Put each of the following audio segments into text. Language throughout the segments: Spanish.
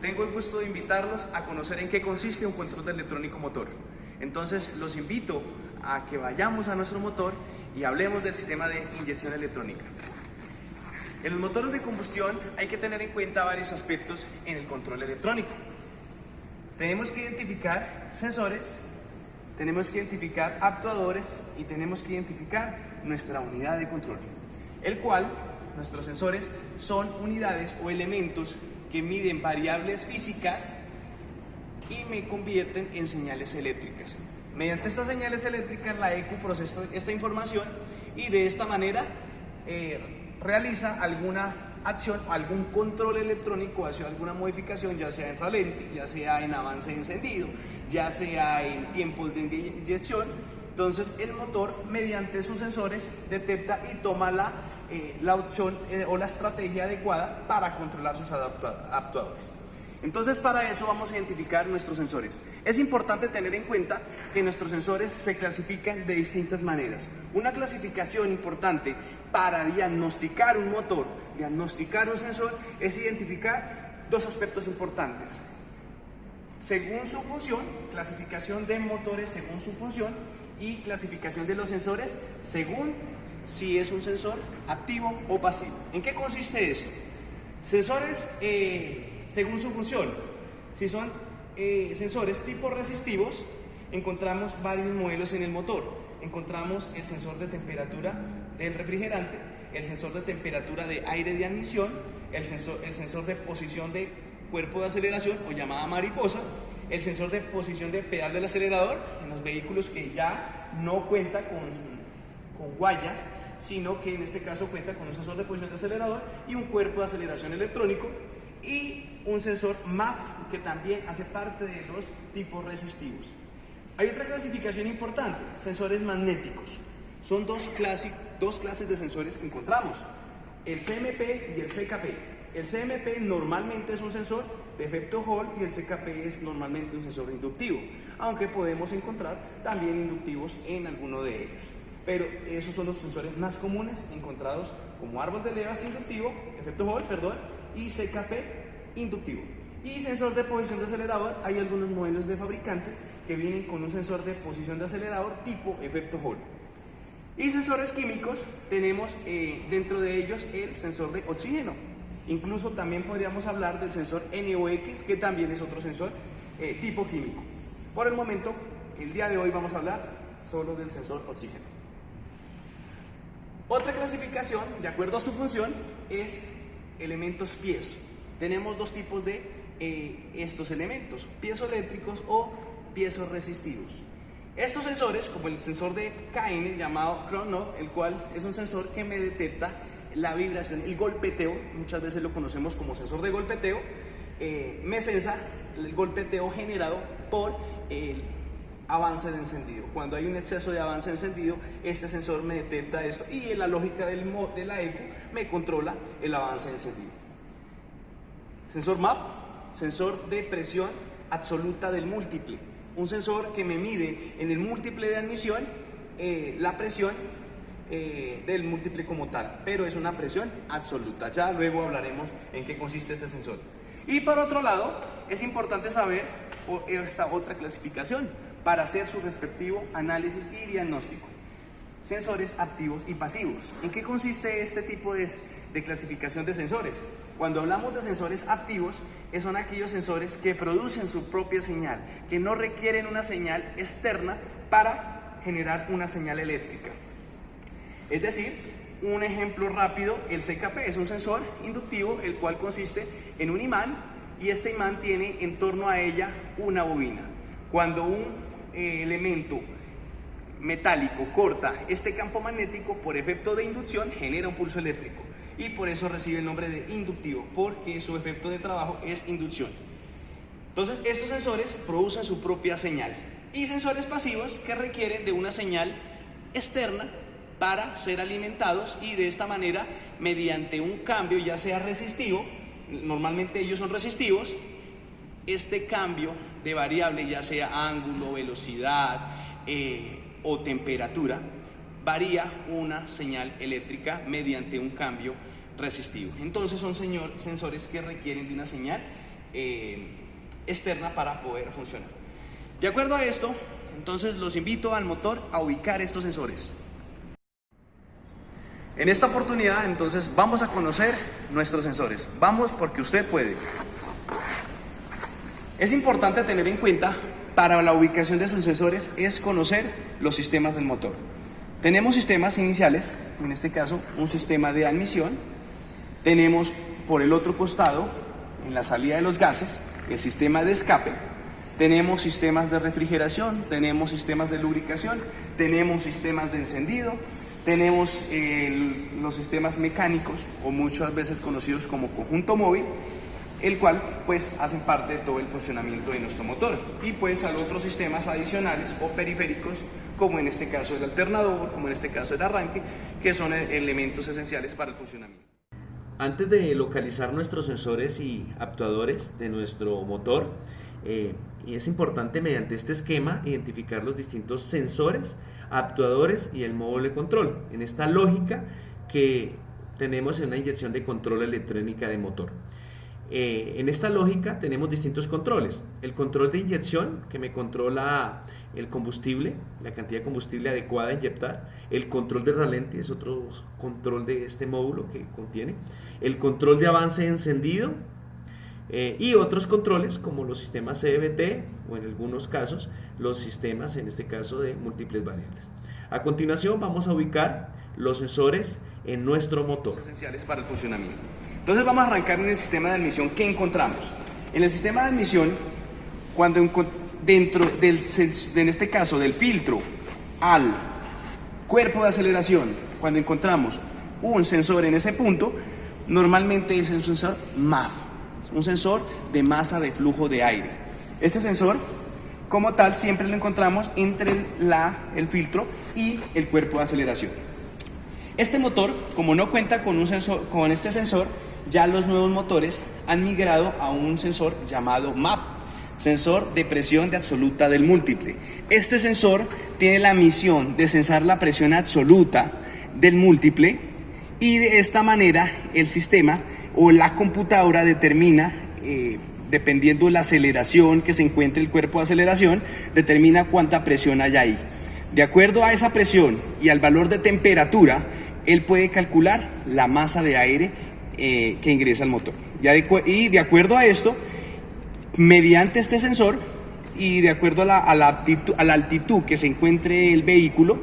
tengo el gusto de invitarlos a conocer en qué consiste un control electrónico motor. Entonces los invito a que vayamos a nuestro motor y hablemos del sistema de inyección electrónica. En los motores de combustión hay que tener en cuenta varios aspectos en el control electrónico. Tenemos que identificar sensores, tenemos que identificar actuadores y tenemos que identificar nuestra unidad de control, el cual nuestros sensores son unidades o elementos que miden variables físicas y me convierten en señales eléctricas. Mediante estas señales eléctricas la ECU procesa esta información y de esta manera realiza alguna acción, algún control electrónico hacia alguna modificación, ya sea en ralentí, ya sea en avance de encendido, ya sea en tiempos de inyección. Entonces el motor, mediante sus sensores, detecta y toma la opción o la estrategia adecuada para controlar sus actuadores. Entonces para eso vamos a identificar nuestros sensores. Es importante tener en cuenta que nuestros sensores se clasifican de distintas maneras. Una clasificación importante para diagnosticar un motor, diagnosticar un sensor, es identificar dos aspectos importantes. Según su función, clasificación de motores según su función y clasificación de los sensores según si es un sensor activo o pasivo. ¿En qué consiste esto? Sensores según su función. Si son sensores tipo resistivos, encontramos varios modelos en el motor. Encontramos el sensor de temperatura del refrigerante, el sensor de temperatura de aire de admisión, el sensor de posición de cuerpo de aceleración o llamada mariposa, el sensor de posición de pedal del acelerador en los vehículos que ya no cuenta con guayas, sino que en este caso cuenta con un sensor de posición de acelerador y un cuerpo de aceleración electrónico, y un sensor MAF que también hace parte de los tipos resistivos. Hay otra clasificación importante, sensores magnéticos. Son dos clases de sensores que encontramos, el CMP y el CKP. El CMP normalmente es un sensor de efecto Hall y el CKP es normalmente un sensor inductivo, aunque podemos encontrar también inductivos en alguno de ellos. Pero esos son los sensores más comunes encontrados como árbol de levas inductivo, efecto Hall, y CKP inductivo. Y sensor de posición de acelerador, hay algunos modelos de fabricantes que vienen con un sensor de posición de acelerador tipo efecto Hall. Y sensores químicos, tenemos dentro de ellos el sensor de oxígeno. Incluso también podríamos hablar del sensor NOx, que también es otro sensor tipo químico. Por el momento, el día de hoy vamos a hablar solo del sensor oxígeno. Otra clasificación, de acuerdo a su función, es elementos piezo. Tenemos dos tipos de estos elementos, piezoeléctricos o piezoresistivos. Estos sensores, como el sensor de KN llamado Cronov, el cual es un sensor que me detecta la vibración, el golpeteo, muchas veces lo conocemos como sensor de golpeteo, me sensa el golpeteo generado por el avance de encendido. Cuando hay un exceso de avance de encendido, este sensor me detecta esto y en la lógica de la ECU me controla el avance de encendido. Sensor MAP, sensor de presión absoluta del múltiple, un sensor que me mide en el múltiple de admisión la presión del múltiple como tal, pero es una presión absoluta. Ya luego hablaremos en qué consiste este sensor. Y por otro lado, es importante saber esta otra clasificación para hacer su respectivo análisis y diagnóstico. Sensores activos y pasivos. ¿En qué consiste este tipo de clasificación de sensores? Cuando hablamos de sensores activos, son aquellos sensores que producen su propia señal, que no requieren una señal externa para generar una señal eléctrica. Es decir, un ejemplo rápido, el CKP es un sensor inductivo, el cual consiste en un imán, y este imán tiene en torno a ella una bobina. Cuando un elemento metálico corta este campo magnético, por efecto de inducción genera un pulso eléctrico, y por eso recibe el nombre de inductivo, porque su efecto de trabajo es inducción. Entonces estos sensores producen su propia señal, y sensores pasivos que requieren de una señal externa para ser alimentados, y de esta manera, mediante un cambio ya sea resistivo, normalmente ellos son resistivos, este cambio de variable, ya sea ángulo, velocidad o temperatura, varía una señal eléctrica mediante un cambio resistivo. Entonces son sensores que requieren de una señal externa para poder funcionar. De acuerdo a esto, entonces los invito al motor a ubicar estos sensores. En esta oportunidad, entonces, vamos a conocer nuestros sensores. Vamos porque usted puede. Es importante tener en cuenta, para la ubicación de sus sensores, es conocer los sistemas del motor. Tenemos sistemas iniciales, en este caso, un sistema de admisión. Tenemos por el otro costado, en la salida de los gases, el sistema de escape. Tenemos sistemas de refrigeración, tenemos sistemas de lubricación, tenemos sistemas de encendido. Tenemos los sistemas mecánicos, o muchas veces conocidos como conjunto móvil, el cual pues hacen parte de todo el funcionamiento de nuestro motor. Y pues a los otros sistemas adicionales o periféricos, como en este caso el alternador, como en este caso el arranque, que son elementos esenciales para el funcionamiento. Antes de localizar nuestros sensores y actuadores de nuestro motor, es importante mediante este esquema identificar los distintos sensores, actuadores y el módulo de control, en esta lógica que tenemos en una inyección de control electrónica de motor. En esta lógica tenemos distintos controles: el control de inyección, que me controla el combustible, la cantidad de combustible adecuada a inyectar; el control de ralentí es otro control de este módulo que contiene; el control de avance de encendido, y otros controles como los sistemas CVT, o en algunos casos los sistemas, en este caso, de múltiples variables. A continuación vamos a ubicar los sensores en nuestro motor. Esenciales para el funcionamiento. Entonces vamos a arrancar en el sistema de admisión. ¿Qué encontramos? En el sistema de admisión, cuando dentro del, en este caso, del filtro al cuerpo de aceleración, cuando encontramos un sensor en ese punto, normalmente es un sensor MAF, un sensor de masa de flujo de aire. Este sensor, como tal, siempre lo encontramos entre el filtro y el cuerpo de aceleración. Este motor, como no cuenta con este sensor, ya los nuevos motores han migrado a un sensor llamado MAP, sensor de presión de absoluta del múltiple. Este sensor tiene la misión de censar la presión absoluta del múltiple, y de esta manera el sistema o la computadora determina, dependiendo de la aceleración que se encuentre el cuerpo de aceleración, determina cuánta presión hay ahí. De acuerdo a esa presión y al valor de temperatura, él puede calcular la masa de aire que ingresa al motor. Y de acuerdo a esto, mediante este sensor y de acuerdo a la altitud que se encuentre el vehículo,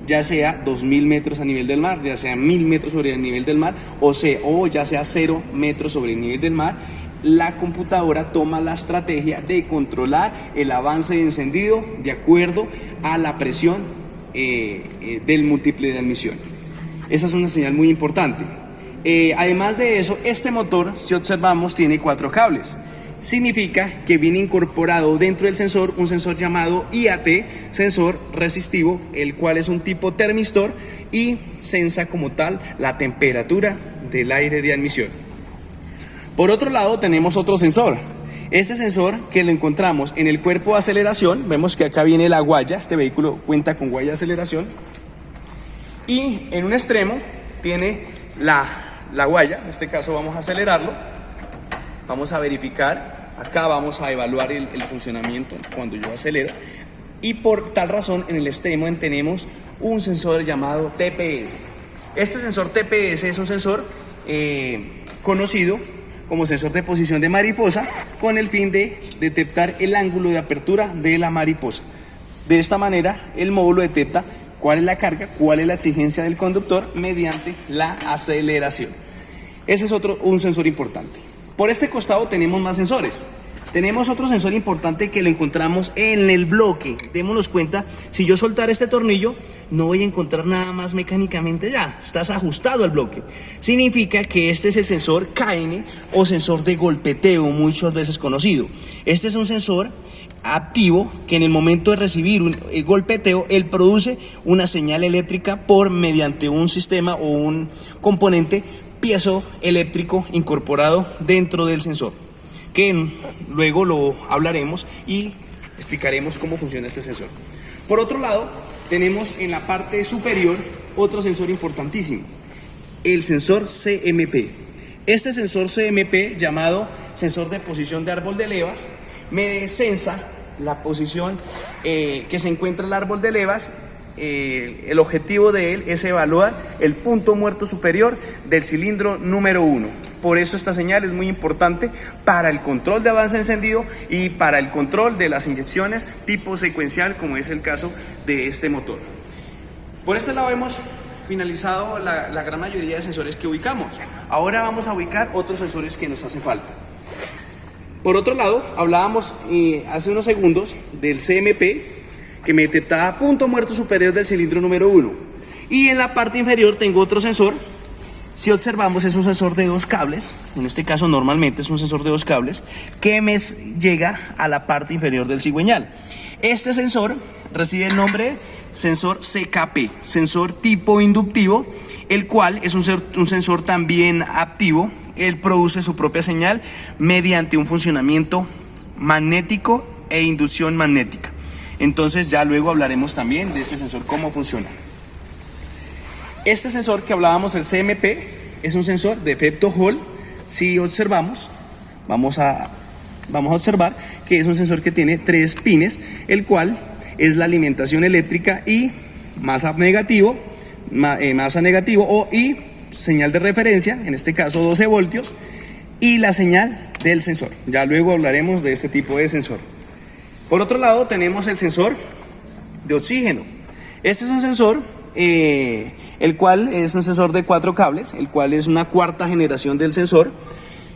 ya sea 2000 metros a nivel del mar, ya sea 1000 metros sobre el nivel del mar, o ya sea 0 metros sobre el nivel del mar, la computadora toma la estrategia de controlar el avance de encendido de acuerdo a la presión del múltiple de admisión. Esa es una señal muy importante. Además de eso, este motor, si observamos, tiene 4 cables. Significa que viene incorporado dentro del sensor un sensor llamado IAT, sensor resistivo, el cual es un tipo termistor y sensa como tal la temperatura del aire de admisión. Por otro lado, tenemos otro sensor. Este sensor, que lo encontramos en el cuerpo de aceleración, vemos que acá viene la guaya. Este vehículo cuenta con guaya de aceleración, y en un extremo tiene la guaya. En este caso vamos a acelerarlo, vamos a verificar, acá vamos a evaluar el funcionamiento cuando yo acelero, y por tal razón en el extremo tenemos un sensor llamado TPS. Este sensor TPS es un sensor conocido como sensor de posición de mariposa, con el fin de detectar el ángulo de apertura de la mariposa. De esta manera el módulo detecta cuál es la carga, cuál es la exigencia del conductor mediante la aceleración. Ese es un sensor importante. Por este costado tenemos más sensores. Tenemos otro sensor importante que lo encontramos en el bloque. Démonos cuenta, si yo soltar este tornillo, no voy a encontrar nada más mecánicamente ya. Estás ajustado al bloque. Significa que este es el sensor KN o sensor de golpeteo, muchas veces conocido. Este es un sensor activo que en el momento de recibir un golpeteo, él produce una señal eléctrica mediante un sistema o un componente piezoeléctrico incorporado dentro del sensor, que luego lo hablaremos y explicaremos cómo funciona este sensor. Por otro lado, tenemos en la parte superior otro sensor importantísimo, el sensor CMP. Este sensor CMP, llamado sensor de posición de árbol de levas, me sensa la posición que se encuentra el árbol de levas. El objetivo de él es evaluar el punto muerto superior del cilindro número 1. Por eso esta señal es muy importante para el control de avance encendido y para el control de las inyecciones tipo secuencial, como es el caso de este motor. Por este lado hemos finalizado la gran mayoría de sensores que ubicamos. Ahora vamos a ubicar otros sensores que nos hacen falta. Por otro lado, hablábamos hace unos segundos del CMP, que me detectaba punto muerto superior del cilindro número 1. Y en la parte inferior tengo otro sensor. Si observamos, es un sensor de 2 cables. En este caso normalmente es un sensor de 2 cables que me llega a la parte inferior del cigüeñal. Este sensor recibe el nombre sensor CKP, sensor tipo inductivo, el cual es un sensor también activo. Él produce su propia señal mediante un funcionamiento magnético e inducción magnética. Entonces ya luego hablaremos también de este sensor, cómo funciona. Este sensor que hablábamos, el CMP, es un sensor de efecto Hall. Si observamos, vamos a observar que es un sensor que tiene 3 pines, el cual es la alimentación eléctrica y masa negativo y señal de referencia, en este caso 12 voltios, y la señal del sensor. Ya luego hablaremos de este tipo de sensor. Por otro lado tenemos el sensor de oxígeno. Este es un sensor el cual es un sensor de 4 cables, el cual es una cuarta generación del sensor.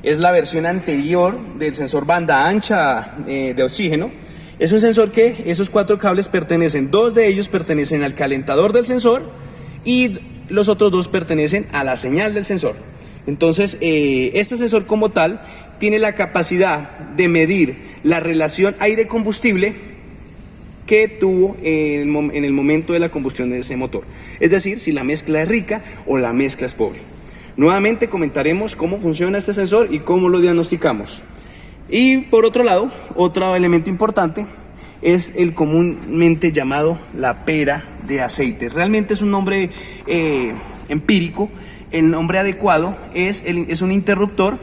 Es la versión anterior del sensor banda ancha de oxígeno. Es un sensor que esos 4 cables pertenecen, 2 de ellos pertenecen al calentador del sensor y los otros 2 pertenecen a la señal del sensor. Entonces, este sensor como tal tiene la capacidad de medir la relación aire-combustible que tuvo en el momento de la combustión de ese motor. Es decir, si la mezcla es rica o la mezcla es pobre. Nuevamente comentaremos cómo funciona este sensor y cómo lo diagnosticamos. Y por otro lado, otro elemento importante es el comúnmente llamado la pera de aceite. Realmente es un nombre empírico. El nombre adecuado es un interruptor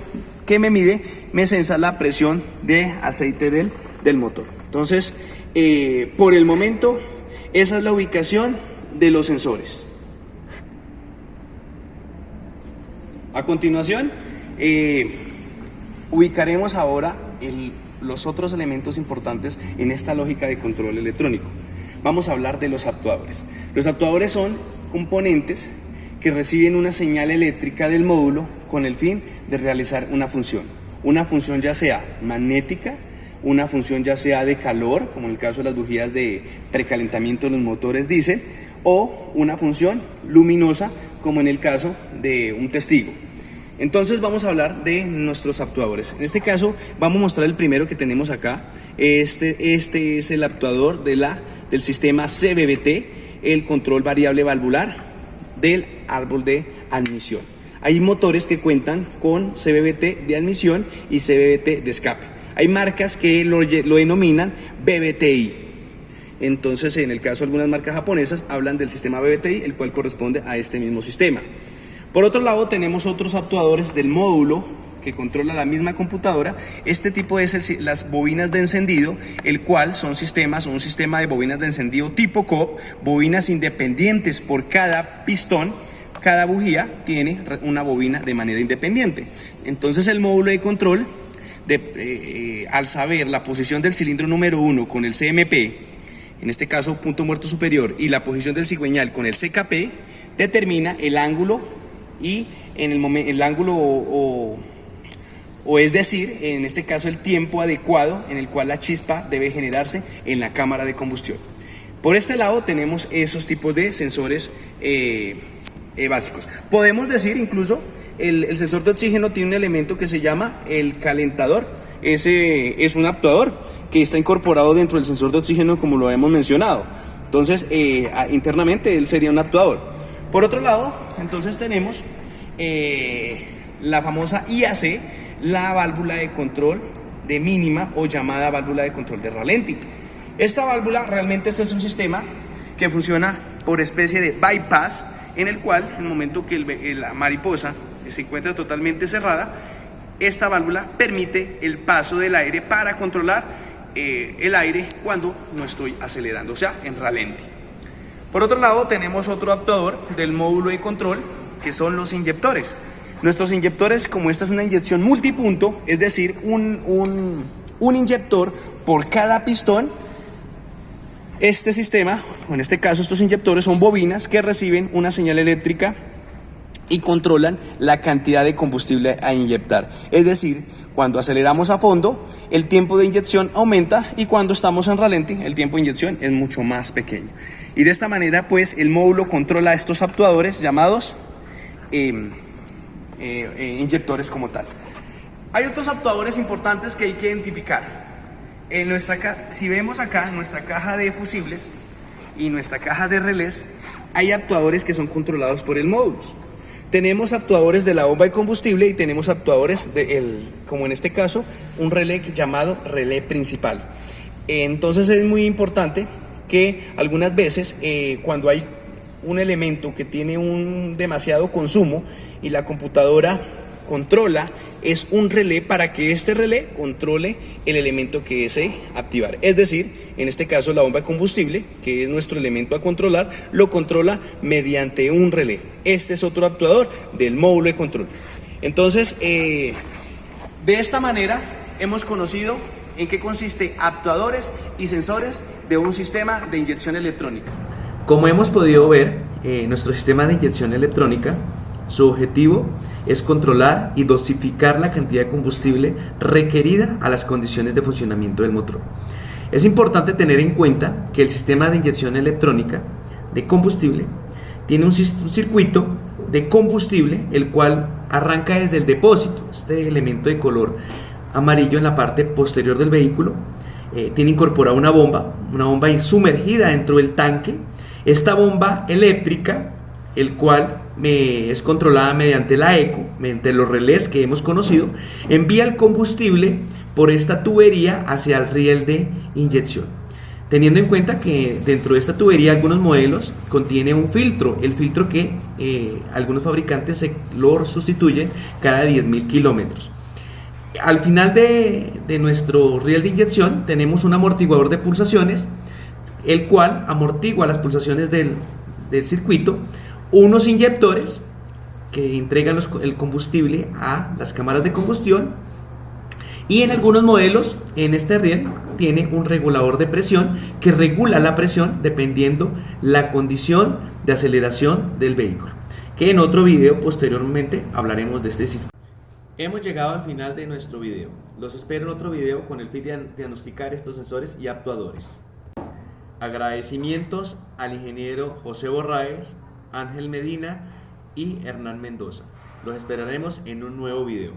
que me sensa la presión de aceite del motor. Entonces, por el momento, esa es la ubicación de los sensores. A continuación, ubicaremos ahora los otros elementos importantes en esta lógica de control electrónico. Vamos a hablar de los actuadores. Los actuadores son componentes que reciben una señal eléctrica del módulo con el fin de realizar una función ya sea magnética, una función ya sea de calor, como en el caso de las bujías de precalentamiento de los motores diésel, o una función luminosa, como en el caso de un testigo. Entonces vamos a hablar de nuestros actuadores. En este caso vamos a mostrar el primero que tenemos acá. Este es el actuador del sistema CVBT, el control variable valvular del árbol de admisión. Hay motores que cuentan con CVBT de admisión y CVBT de escape. Hay marcas que lo denominan BBTI. Entonces, en el caso de algunas marcas japonesas, hablan del sistema BBTI, el cual corresponde a este mismo sistema. Por otro lado, tenemos otros actuadores del módulo que controla la misma computadora. Este tipo es las bobinas de encendido, el cual son un sistema de bobinas de encendido tipo COP, bobinas independientes por cada pistón. Cada bujía tiene una bobina de manera independiente. Entonces, el módulo de control, al saber la posición del cilindro número 1 con el CMP, en este caso punto muerto superior, y la posición del cigüeñal con el CKP, determina el ángulo y el ángulo o es decir, en este caso el tiempo adecuado en el cual la chispa debe generarse en la cámara de combustión. Por este lado tenemos esos tipos de sensores básicos. Podemos decir incluso el sensor de oxígeno tiene un elemento que se llama el calentador. Ese es un actuador que está incorporado dentro del sensor de oxígeno, como lo hemos mencionado. Entonces, internamente él sería un actuador. Por otro lado, entonces tenemos la famosa IAC, la válvula de control de mínima o llamada válvula de control de ralentí. Esta válvula, realmente este es un sistema que funciona por especie de bypass, en el cual en el momento que la mariposa se encuentra totalmente cerrada, esta válvula permite el paso del aire para controlar el aire cuando no estoy acelerando, o sea, en ralenti. Por otro lado, tenemos otro actuador del módulo de control, que son los inyectores. Nuestros inyectores, como esta es una inyección multipunto, es decir, un inyector por cada pistón, este sistema, o en este caso estos inyectores, son bobinas que reciben una señal eléctrica y controlan la cantidad de combustible a inyectar. Es decir, cuando aceleramos a fondo, el tiempo de inyección aumenta, y cuando estamos en ralenti, el tiempo de inyección es mucho más pequeño. Y de esta manera, pues, el módulo controla estos actuadores llamados inyectores como tal. Hay otros actuadores importantes que hay que identificar. Si vemos acá nuestra caja de fusibles y nuestra caja de relés, hay actuadores que son controlados por el módulo. Tenemos actuadores de la bomba de combustible y tenemos actuadores como en este caso, un relé llamado relé principal. Entonces es muy importante que algunas veces cuando hay un elemento que tiene un demasiado consumo y la computadora controla, es un relé para que este relé controle el elemento que desee activar. Es decir, en este caso la bomba de combustible, que es nuestro elemento a controlar, lo controla mediante un relé. Este es otro actuador del módulo de control. Entonces, de esta manera hemos conocido en qué consiste actuadores y sensores de un sistema de inyección electrónica. Como hemos podido ver, nuestro sistema de inyección electrónica, su objetivo es controlar y dosificar la cantidad de combustible requerida a las condiciones de funcionamiento del motor. Es importante tener en cuenta que el sistema de inyección electrónica de combustible tiene un circuito de combustible, el cual arranca desde el depósito, este elemento de color amarillo en la parte posterior del vehículo. Tiene incorporada una bomba sumergida dentro del tanque. Esta bomba eléctrica, el cual es controlada mediante la ECO, mediante los relés que hemos conocido, envía el combustible por esta tubería hacia el riel de inyección. Teniendo en cuenta que dentro de esta tubería algunos modelos contiene un filtro, el filtro que algunos fabricantes lo sustituyen cada 10.000 kilómetros. Al final de nuestro riel de inyección tenemos un amortiguador de pulsaciones, el cual amortigua las pulsaciones del circuito, unos inyectores que entregan el combustible a las cámaras de combustión, y en algunos modelos en este riel tiene un regulador de presión que regula la presión dependiendo la condición de aceleración del vehículo, que en otro video posteriormente hablaremos de este sistema. Hemos llegado al final de nuestro video. Los espero en otro video con el fin de diagnosticar estos sensores y actuadores. Agradecimientos al ingeniero José Borraes, Ángel Medina y Hernán Mendoza. Los esperaremos en un nuevo video.